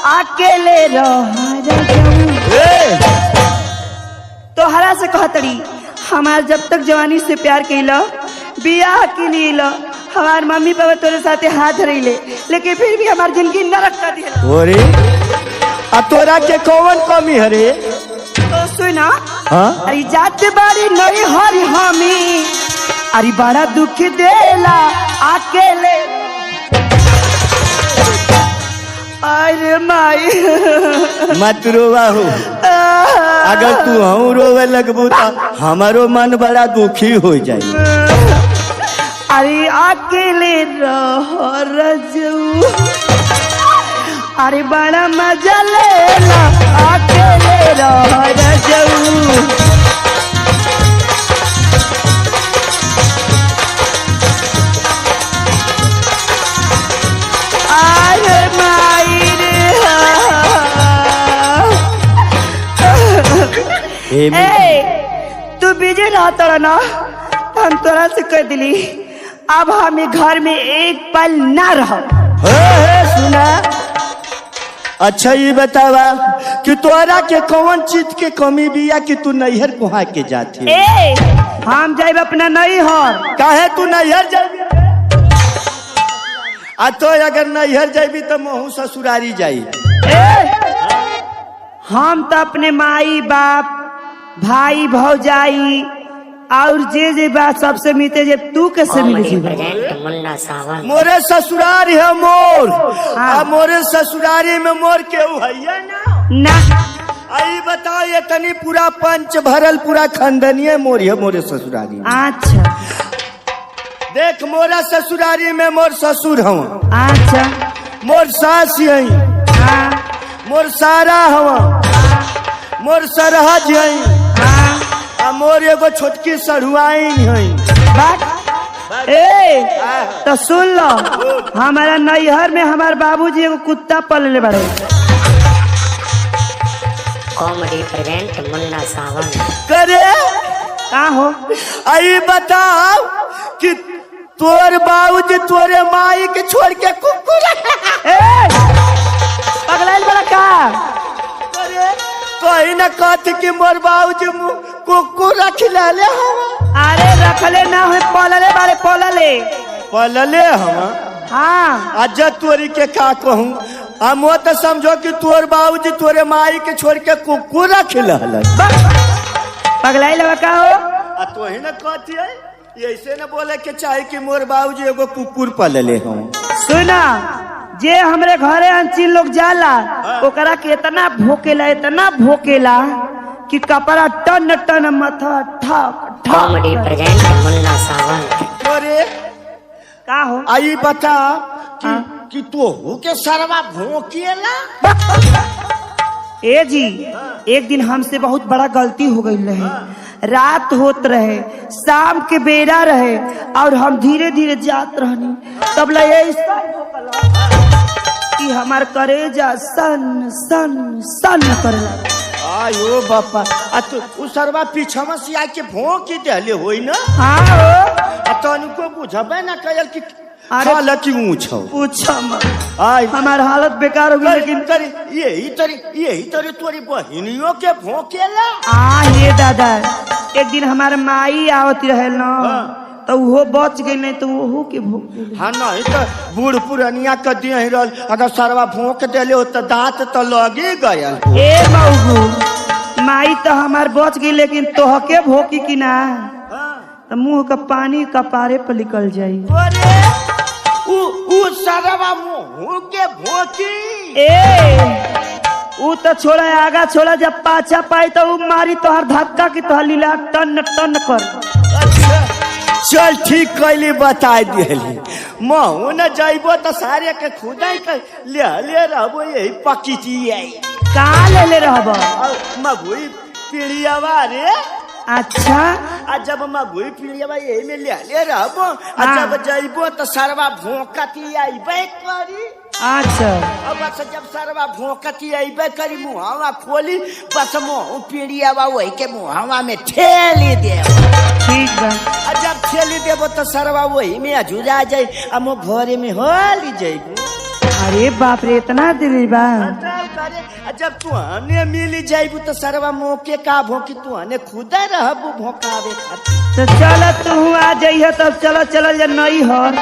अकेले तोहरा से कहतड़ी हमार जब तक जवानी से प्यार कैला बियाह के लिए लो हमार मम्मी पापा तोरे साथे हाथ धरैले लेकिन फिर भी हमार जिंदगी नरक कर दिया। ओरे आ तोरा के कौन कमी हरे? तो सुना हाँ? अरे जाते बारी नहीं हरी हमी अरे बड़ा दुख देला अकेले अरे माई मत रोवा हो। अगर तू हूँ रोवे लगबू तो हमारो मन बड़ा दुखी हो जाए। अरे अकेले रहो रजू अरे बड़ा मजा लेला अकेले रहो रजू। अरे माई रे तू बिजी रहता ना हम तोरा से कह दिली अब हमें घर में एक पल ना रहो। सुना अच्छा ये बतावा कि तोरा के कौन चीज के कमी बिया कि तू नैहर कुहा के जाती? हम जाए अपना नैहर। काहे तू नैहर जाबी? आ तो अगर नैहर जाबी तो महू ससुरारी जाई। हम तो अपने माई बाप भाई भौजाई और जे बात सबसे मिलते जे तू कैसे मिले? मोरे ससुरारी है मोर। हाँ। मोरे ससुरारी में मोर के है ना। आई बताओ ये तनी पूरा पंच भरल पूरा खंडनीय मोर है मोरे ससुरारी। अच्छा देख मोरा ससुरारी में मोर ससुर हवा। अच्छा मोर सास है। हाँ। मोर सारा हवा। मोर सरहज है। मोर एगो छोटकी सरुआइन है। तो सुन लो हमारा नैहर में हमारे बाबूजी एगो कुत्ता पलले बड़े। कॉमेडी प्रेजेंट मुन्ना सावन करे का हो? आई बताओ कि तोर बाबूजी तोरे माई के छोड़ के कुकुर पगलाइल बड़ा का? कहीं न कहती कि मोर बाबूजी कुकुर रखले। अरे रखले ना है पलले बारे पलले हम। हाँ आज तोरी के का कहूँ हम तो समझो कि तोर बाबूजी तोरे माई के छोड़ के कुकुर रखले। पगलाइल का हो? तो ही न कहती है ऐसे न बोले के चाहे कि मोर बाबूजी एगो कुकुर पलले हम। सुना जे हमरे घरे अंचिल लोग जाला ओकरा के इतना भोकेला कि कपड़ा टन टन माथा ठक ठक। कॉमेडी प्रेजेंट मुन्ना सावन अरे का हो? आई बता कि तो के सरवा भोकेला। ए जी एक दिन हमसे बहुत बड़ा गलती हो गई रहे। रात होत रहे शाम के बेरा रहे और हम धीरे धीरे जात रहनी तब लगे कि हमार करेजा सन सन सन करे लगा। आयो बापा तू सरवा पीछा से आके भोंक देले होई ना। हाँ तनिको बुझबे ना कयल कि अरे पूछो हमार हालत बेकार हो गई। लेकिन यही तरी तोरी बहनियों के भोंकेला। ये दादा एक दिन हमारे माई आवत रहे ना तो वो बच गई नहीं तो वो के भोंक। हाँ नहीं तो बूढ़ पुरानिया के दिए ही रहल अगर सरवा भोंक देले हो तो दांत तो लगे गयल। ए बाबू माई तो हमार बच गई लेकिन तोहके भोंकी कि ना तो मुंह का पानी कपारे पर निकल जाई। उ सरवा मुंह के भोंकी। उ तो छोड़ा आगा छोड़ा जब पाछा पाई तो उ मारी तोहर धक्का की तोहर लीला टन टन कर। चल ठीक कैली बता दिली महू न जाइबो तो सारे के खुदाई कर ले रहबो यही पकीची का ले रहबो मगुई पीड़ियावा रे। अच्छा जब मगुई पीड़ियावा यही में ले रहबो जब जाइबो तो सरवा भोंकती आइबे करी। अच्छा अब बस जब सरवा भोंकती आइबे करी मुहावा खोली बस मुँह पीड़ियावा वही के मुहावा में ठेली दे। ठीक बा जब ठेली देबो तो सरवा वही में अझुरा जाए हम घरे में होली जाइबो। अरे बाप रे इतना दिली बा। अरे जब तू हने मिल जाइबू तो सरवा मोके का भोंकी तू हने खुदे रहबू भोंकावे खातिर। तो चल तू आ जाइए तब चलो चल जा नहीं हर